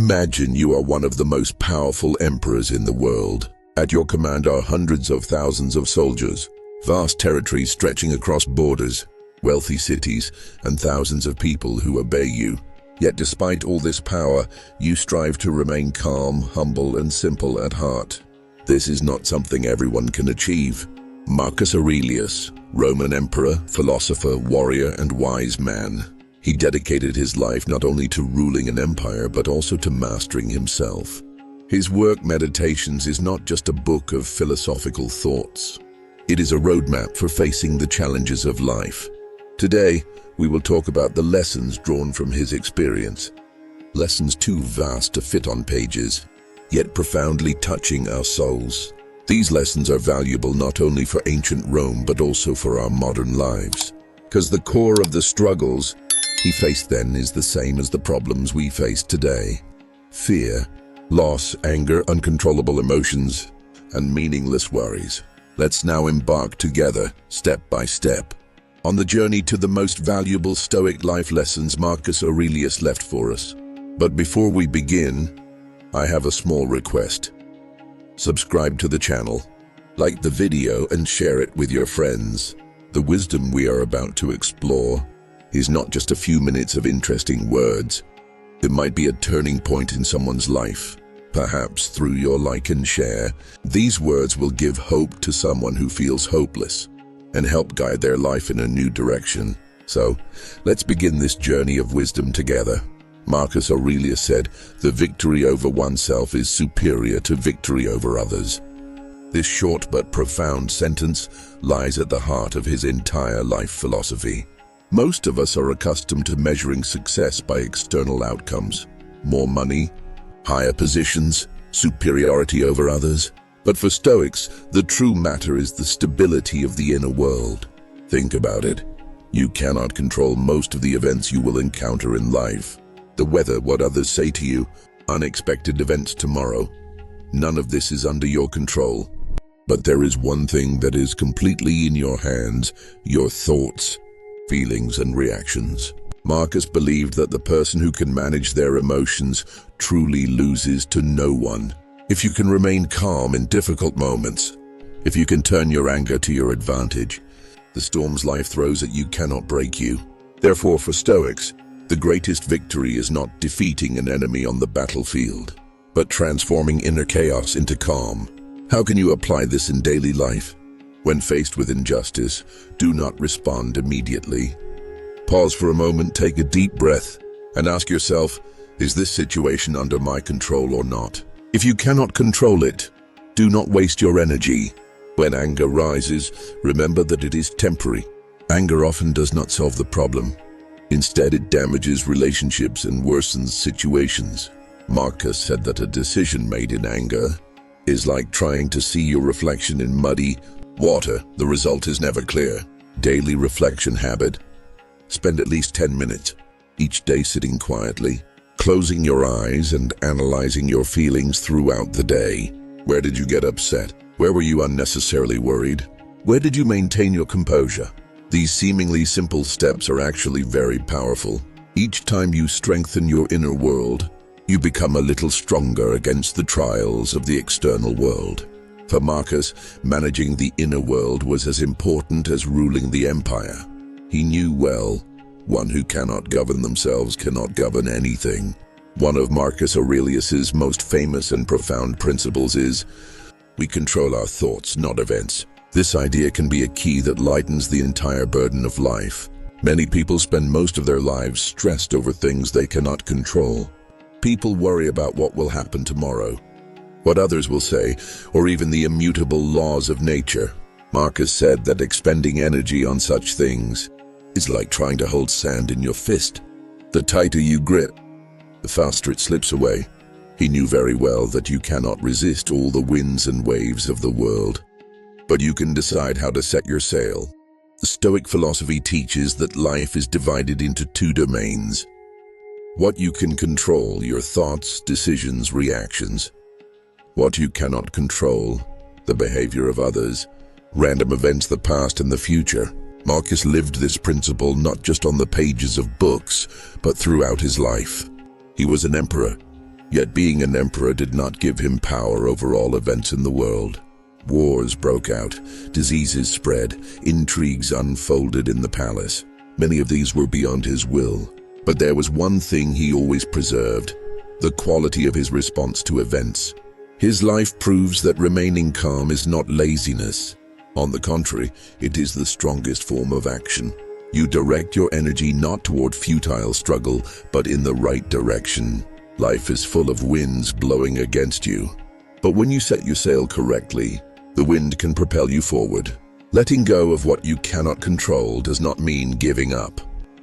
Imagine you are one of the most powerful emperors in the world. At your command are hundreds of thousands of soldiers, vast territories stretching across borders, wealthy cities, and thousands of people who obey you. Yet despite all this power, you strive to remain calm, humble, and simple at heart. This is not something everyone can achieve. Marcus Aurelius, Roman emperor, philosopher, warrior, and wise man. He dedicated his life not only to ruling an empire, but also to mastering himself. His work, Meditations, is not just a book of philosophical thoughts. It is a roadmap for facing the challenges of life. Today, we will talk about the lessons drawn from his experience. Lessons too vast to fit on pages, yet profoundly touching our souls. These lessons are valuable not only for ancient Rome, but also for our modern lives. Because the core of the struggles he faced then is the same as the problems we face today. Fear, loss, anger, uncontrollable emotions, and meaningless worries. Let's now embark together, step by step, on the journey to the most valuable Stoic life lessons Marcus Aurelius left for us. But before we begin, I have a small request. Subscribe to the channel, like the video, and share it with your friends. The wisdom we are about to explore is not just a few minutes of interesting words. It might be a turning point in someone's life. Perhaps through your like and share, these words will give hope to someone who feels hopeless and help guide their life in a new direction. So, let's begin this journey of wisdom together. Marcus Aurelius said, "The victory over oneself is superior to victory over others." This short but profound sentence lies at the heart of his entire life philosophy. Most of us are accustomed to measuring success by external outcomes. More money, higher positions, superiority over others. But for Stoics, the true matter is the stability of the inner world. Think about it. You cannot control most of the events you will encounter in life. The weather, what others say to you, unexpected events tomorrow. None of this is under your control. But there is one thing that is completely in your hands: your thoughts, feelings, and reactions. Marcus believed that the person who can manage their emotions truly loses to no one. If you can remain calm in difficult moments, if you can turn your anger to your advantage, the storms life throws at you cannot break you. Therefore, for Stoics, the greatest victory is not defeating an enemy on the battlefield, but transforming inner chaos into calm. How can you apply this in daily life? When faced with injustice, do not respond immediately. Pause for a moment, take a deep breath, and ask yourself, is this situation under my control or not? If you cannot control it, do not waste your energy. When anger rises, remember that it is temporary. Anger often does not solve the problem. Instead, it damages relationships and worsens situations. Marcus said that a decision made in anger is like trying to see your reflection in muddy water. The result is never clear. Daily reflection habit. Spend at least 10 minutes each day sitting quietly, closing your eyes and analyzing your feelings throughout the day. Where did you get upset? Where were you unnecessarily worried? Where did you maintain your composure? These seemingly simple steps are actually very powerful. Each time you strengthen your inner world, you become a little stronger against the trials of the external world. For Marcus, managing the inner world was as important as ruling the empire. He knew well, one who cannot govern themselves cannot govern anything. One of Marcus Aurelius's most famous and profound principles is, we control our thoughts, not events. This idea can be a key that lightens the entire burden of life. Many people spend most of their lives stressed over things they cannot control. People worry about what will happen tomorrow, what others will say, or even the immutable laws of nature. Marcus said that expending energy on such things is like trying to hold sand in your fist. The tighter you grip, the faster it slips away. He knew very well that you cannot resist all the winds and waves of the world, but you can decide how to set your sail. The Stoic philosophy teaches that life is divided into two domains. What you can control, your thoughts, decisions, reactions. What you cannot control, the behavior of others, random events, the past and the future. Marcus lived this principle not just on the pages of books, but throughout his life. He was an emperor. Yet being an emperor did not give him power over all events in the world. Wars broke out, diseases spread, intrigues unfolded in the palace. Many of these were beyond his will. But there was one thing he always preserved: the quality of his response to events. His life proves that remaining calm is not laziness. On the contrary, it is the strongest form of action. You direct your energy not toward futile struggle, but in the right direction. Life is full of winds blowing against you. But when you set your sail correctly, the wind can propel you forward. Letting go of what you cannot control does not mean giving up.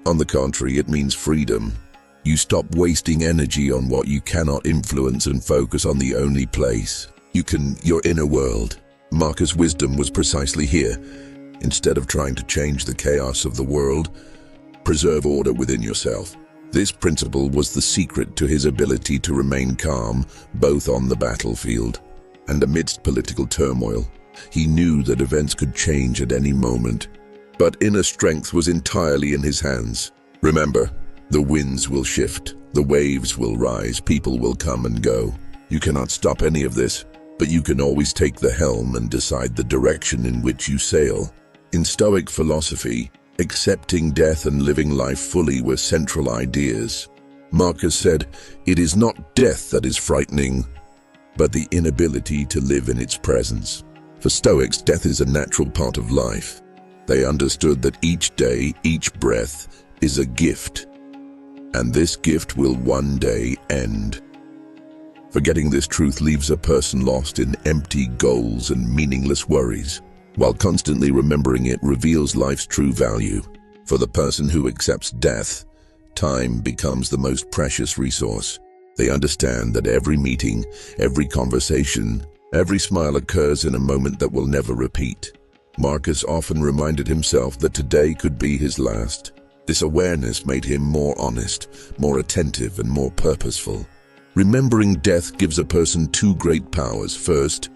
On the contrary, it means freedom. You stop wasting energy on what you cannot influence and focus on the only place your inner world. Marcus' wisdom was precisely here. Instead of trying to change the chaos of the world, preserve order within yourself. This principle was the secret to his ability to remain calm, both on the battlefield and amidst political turmoil. He knew that events could change at any moment, but inner strength was entirely in his hands. Remember, the winds will shift, the waves will rise, people will come and go. You cannot stop any of this, but you can always take the helm and decide the direction in which you sail. In Stoic philosophy, accepting death and living life fully were central ideas. Marcus said, "It is not death that is frightening, but the inability to live in its presence." For Stoics, death is a natural part of life. They understood that each day, each breath, is a gift, and this gift will one day end. Forgetting this truth leaves a person lost in empty goals and meaningless worries, while constantly remembering it reveals life's true value. For the person who accepts death, time becomes the most precious resource. They understand that every meeting, every conversation, every smile occurs in a moment that will never repeat. Marcus often reminded himself that today could be his last. This awareness made him more honest, more attentive, and more purposeful. Remembering death gives a person two great powers. First,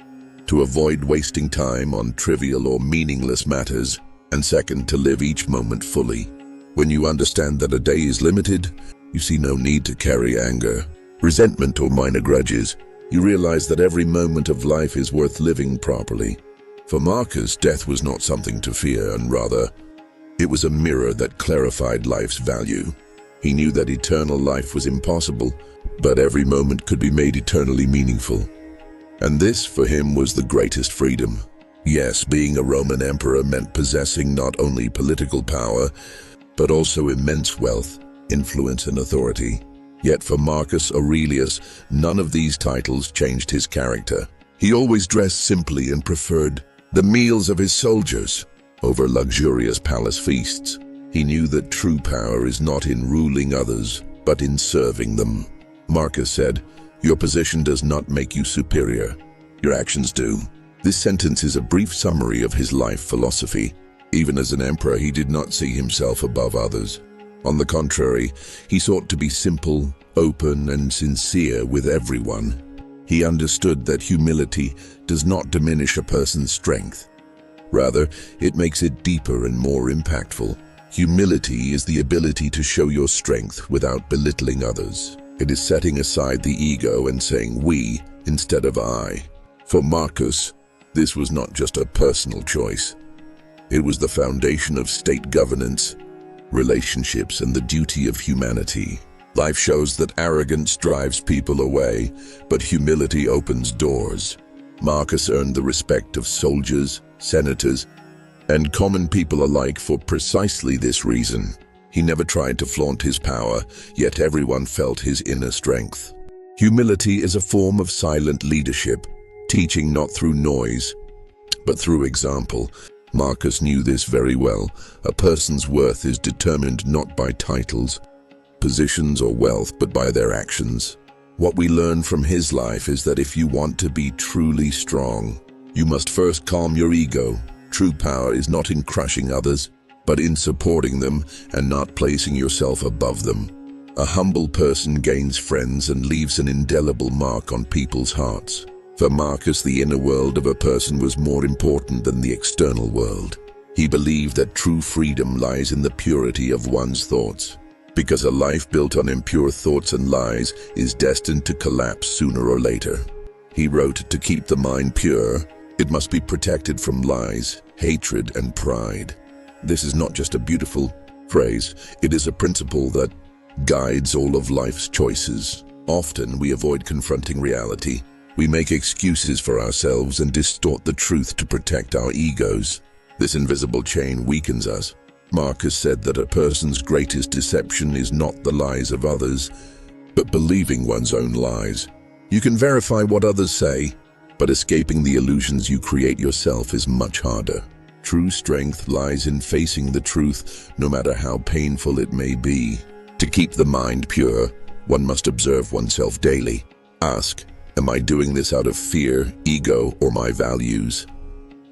to avoid wasting time on trivial or meaningless matters, and second, to live each moment fully. When you understand that a day is limited, you see no need to carry anger, resentment, or minor grudges. You realize that every moment of life is worth living properly. For Marcus, death was not something to fear, and rather, it was a mirror that clarified life's value. He knew that eternal life was impossible, but every moment could be made eternally meaningful. And this, for him, was the greatest freedom. Yes, being a Roman emperor meant possessing not only political power, but also immense wealth, influence, and authority. Yet for Marcus Aurelius, none of these titles changed his character. He always dressed simply and preferred the meals of his soldiers over luxurious palace feasts. He knew that true power is not in ruling others, but in serving them. Marcus said, "Your position does not make you superior. Your actions do." This sentence is a brief summary of his life philosophy. Even as an emperor, he did not see himself above others. On the contrary, he sought to be simple, open, and sincere with everyone. He understood that humility does not diminish a person's strength. Rather, it makes it deeper and more impactful. Humility is the ability to show your strength without belittling others. It is setting aside the ego and saying we instead of I. For Marcus, this was not just a personal choice. It was the foundation of state governance, relationships, and the duty of humanity. Life shows that arrogance drives people away, but humility opens doors. Marcus earned the respect of soldiers, senators, and common people alike for precisely this reason. He never tried to flaunt his power, yet everyone felt his inner strength. Humility is a form of silent leadership, teaching not through noise, but through example. Marcus knew this very well. A person's worth is determined not by titles, positions, or wealth, but by their actions. What we learn from his life is that if you want to be truly strong, you must first calm your ego. True power is not in crushing others, but in supporting them and not placing yourself above them. A humble person gains friends and leaves an indelible mark on people's hearts. For Marcus, the inner world of a person was more important than the external world. He believed that true freedom lies in the purity of one's thoughts. because a life built on impure thoughts and lies is destined to collapse sooner or later. He wrote, to keep the mind pure, it must be protected from lies, hatred, and pride. This is not just a beautiful phrase, it is a principle that guides all of life's choices. Often we avoid confronting reality. We make excuses for ourselves and distort the truth to protect our egos. This invisible chain weakens us. Marcus said that a person's greatest deception is not the lies of others, but believing one's own lies. You can verify what others say, but escaping the illusions you create yourself is much harder. True strength lies in facing the truth, no matter how painful it may be. To keep the mind pure, one must observe oneself daily. Ask, am I doing this out of fear, ego, or my values?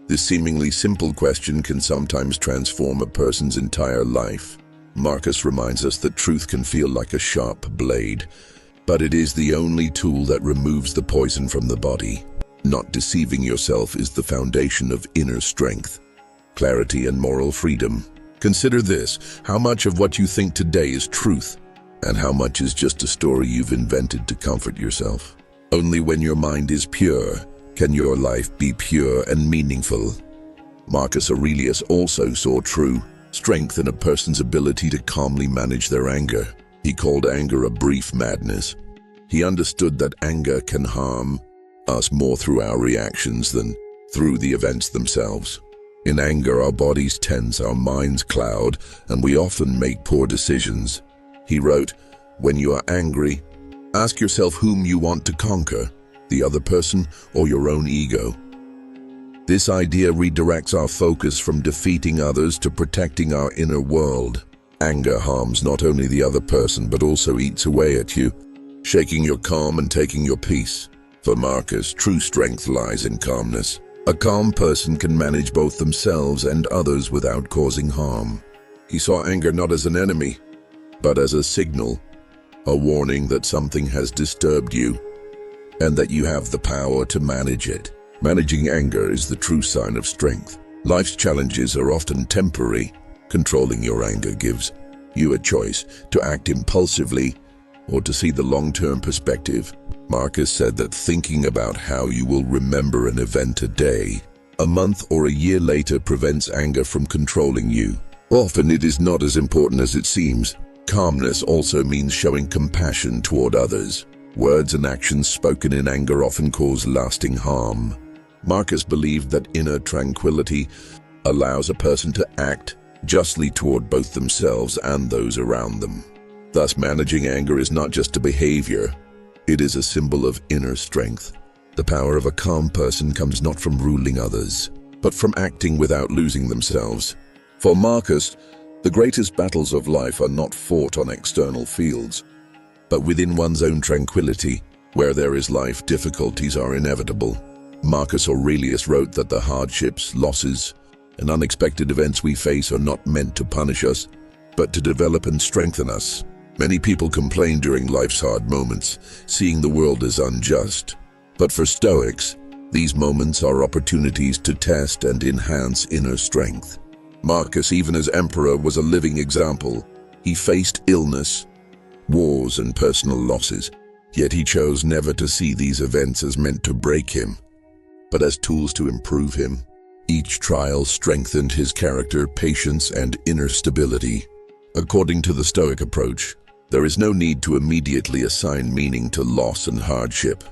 This seemingly simple question can sometimes transform a person's entire life. Marcus reminds us that truth can feel like a sharp blade, but it is the only tool that removes the poison from the body. Not deceiving yourself is the foundation of inner strength, clarity, and moral freedom. Consider this: how much of what you think today is truth, and how much is just a story you've invented to comfort yourself? Only when your mind is pure can your life be pure and meaningful. Marcus Aurelius also saw true strength in a person's ability to calmly manage their anger. He called anger a brief madness. He understood that anger can harm us more through our reactions than through the events themselves. In anger, our bodies tense, our minds cloud, and we often make poor decisions. He wrote, when you are angry, ask yourself whom you want to conquer, the other person or your own ego. This idea redirects our focus from defeating others to protecting our inner world. Anger harms not only the other person but also eats away at you, shaking your calm and taking your peace. For Marcus, true strength lies in calmness. A calm person can manage both themselves and others without causing harm. He saw anger not as an enemy, but as a signal, a warning that something has disturbed you, and that you have the power to manage it. Managing anger is the true sign of strength. Life's challenges are often temporary. Controlling your anger gives you a choice to act impulsively or to see the long-term perspective. Marcus said that thinking about how you will remember an event a day, a month, or a year later prevents anger from controlling you. Often it is not as important as it seems. Calmness also means showing compassion toward others. Words and actions spoken in anger often cause lasting harm. Marcus believed that inner tranquility allows a person to act justly toward both themselves and those around them. Thus, managing anger is not just a behavior, it is a symbol of inner strength. The power of a calm person comes not from ruling others, but from acting without losing themselves. For Marcus, the greatest battles of life are not fought on external fields, but within one's own tranquility. Where there is life, difficulties are inevitable. Marcus Aurelius wrote that the hardships, losses, and unexpected events we face are not meant to punish us, but to develop and strengthen us. Many people complain during life's hard moments, seeing the world as unjust. But for Stoics, these moments are opportunities to test and enhance inner strength. Marcus, even as emperor, was a living example. He faced illness, wars, and personal losses, yet he chose never to see these events as meant to break him, but as tools to improve him. Each trial strengthened his character, patience, and inner stability. According to the Stoic approach, there is no need to immediately assign meaning to loss and hardship.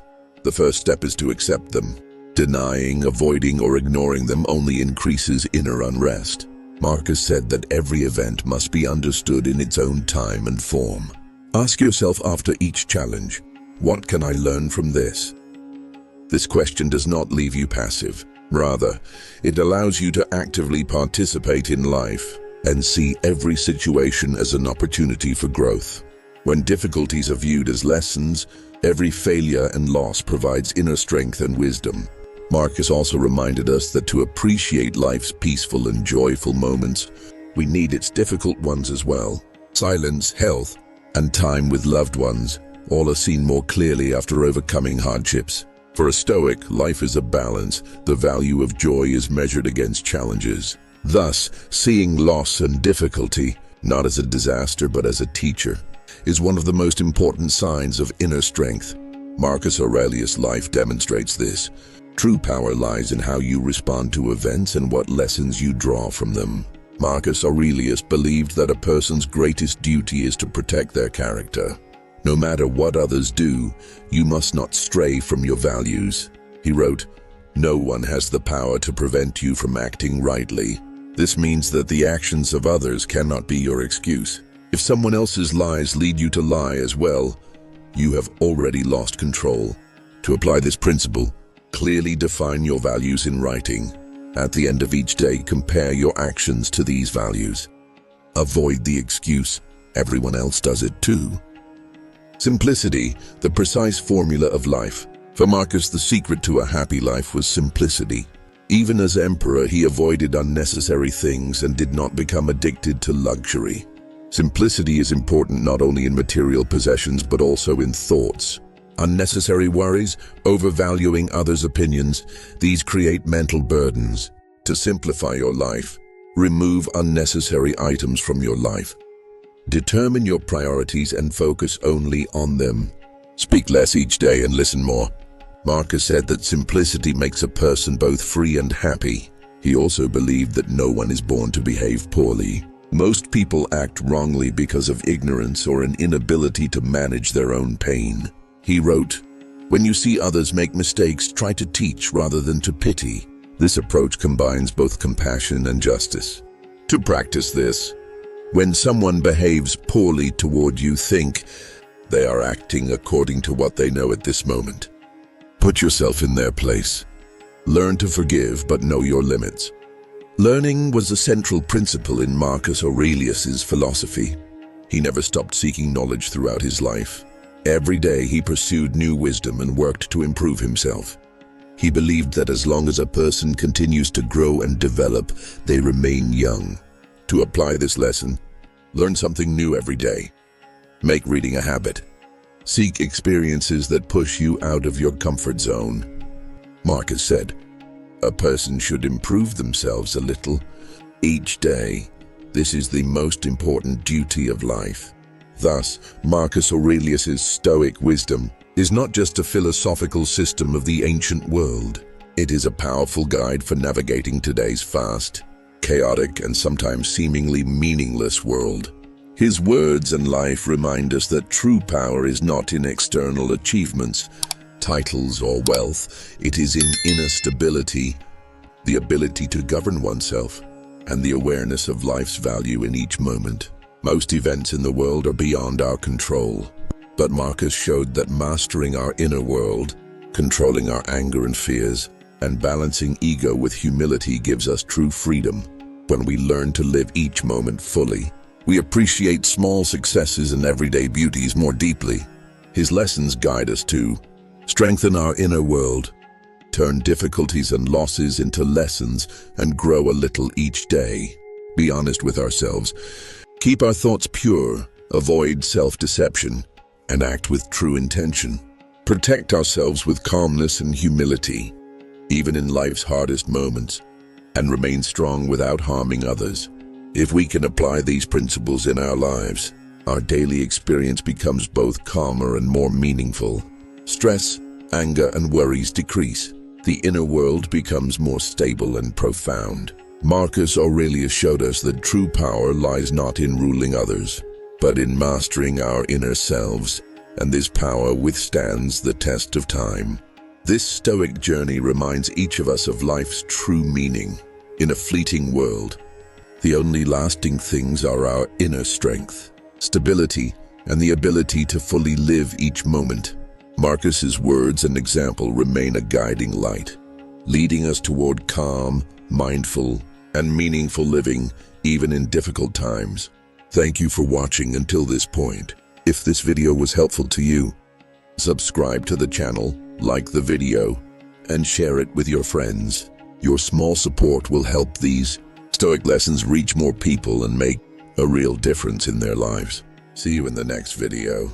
The first step is to accept them. Denying, avoiding, or ignoring them only increases inner unrest. Marcus said that every event must be understood in its own time and form. Ask yourself after each challenge, what can I learn from this? This question does not leave you passive. Rather, it allows you to actively participate in life and see every situation as an opportunity for growth. When difficulties are viewed as lessons, every failure and loss provides inner strength and wisdom. Marcus also reminded us that to appreciate life's peaceful and joyful moments, we need its difficult ones as well. Silence, health, and time with loved ones all are seen more clearly after overcoming hardships. For a Stoic, life is a balance. The value of joy is measured against challenges. Thus, seeing loss and difficulty not as a disaster but as a teacher, is one of the most important signs of inner strength. Marcus Aurelius' life demonstrates this. True power lies in how you respond to events and what lessons you draw from them. Marcus Aurelius believed that a person's greatest duty is to protect their character. No matter what others do, you must not stray from your values. He wrote, "No one has the power to prevent you from acting rightly." This means that the actions of others cannot be your excuse. If someone else's lies lead you to lie as well, you have already lost control. To apply this principle, clearly define your values in writing. At the end of each day, compare your actions to these values. Avoid the excuse, "Everyone else does it too." Simplicity, the precise formula of life. For Marcus, the secret to a happy life was simplicity. Even as emperor, he avoided unnecessary things and did not become addicted to luxury. Simplicity is important not only in material possessions but also in thoughts. Unnecessary worries, overvaluing others' opinions, these create mental burdens. To simplify your life, remove unnecessary items from your life. Determine your priorities and focus only on them. Speak less each day and listen more. Marcus said that simplicity makes a person both free and happy. He also believed that no one is born to behave poorly. Most people act wrongly because of ignorance or an inability to manage their own pain. He wrote, "When you see others make mistakes, try to teach rather than to pity." This approach combines both compassion and justice. To practice this, when someone behaves poorly toward you, think, they are acting according to what they know at this moment. Put yourself in their place. Learn to forgive, but know your limits. Learning was a central principle in Marcus Aurelius's philosophy. He never stopped seeking knowledge throughout his life. Every day he pursued new wisdom and worked to improve himself. He believed that as long as a person continues to grow and develop, they remain young. To apply this lesson, learn something new every day. Make reading a habit. Seek experiences that push you out of your comfort zone. Marcus said, "A person should improve themselves a little each day. This is the most important duty of life." Thus, Marcus Aurelius's Stoic wisdom is not just a philosophical system of the ancient world. It is a powerful guide for navigating today's fast, chaotic, and sometimes seemingly meaningless world. His words and life remind us that true power is not in external achievements, titles, or wealth. It is in inner stability, the ability to govern oneself, and the awareness of life's value in each moment. Most events in the world are beyond our control, but Marcus showed that mastering our inner world, controlling our anger and fears, and balancing ego with humility gives us true freedom. When we learn to live each moment fully, we appreciate small successes and everyday beauties more deeply. His lessons guide us to strengthen our inner world, turn difficulties and losses into lessons, and grow a little each day. Be honest with ourselves. Keep our thoughts pure, avoid self-deception, and act with true intention. Protect ourselves with calmness and humility, even in life's hardest moments, and remain strong without harming others. If we can apply these principles in our lives, our daily experience becomes both calmer and more meaningful. Stress, anger, and worries decrease. The inner world becomes more stable and profound. Marcus Aurelius showed us that true power lies not in ruling others, but in mastering our inner selves, and this power withstands the test of time. This Stoic journey reminds each of us of life's true meaning. In a fleeting world, the only lasting things are our inner strength, stability, and the ability to fully live each moment. Marcus's words and example remain a guiding light, leading us toward calm, mindful, and meaningful living, even in difficult times. Thank you for watching until this point. If this video was helpful to you, subscribe to the channel, like the video, and share it with your friends. Your small support will help these Stoic lessons reach more people and make a real difference in their lives. See you in the next video.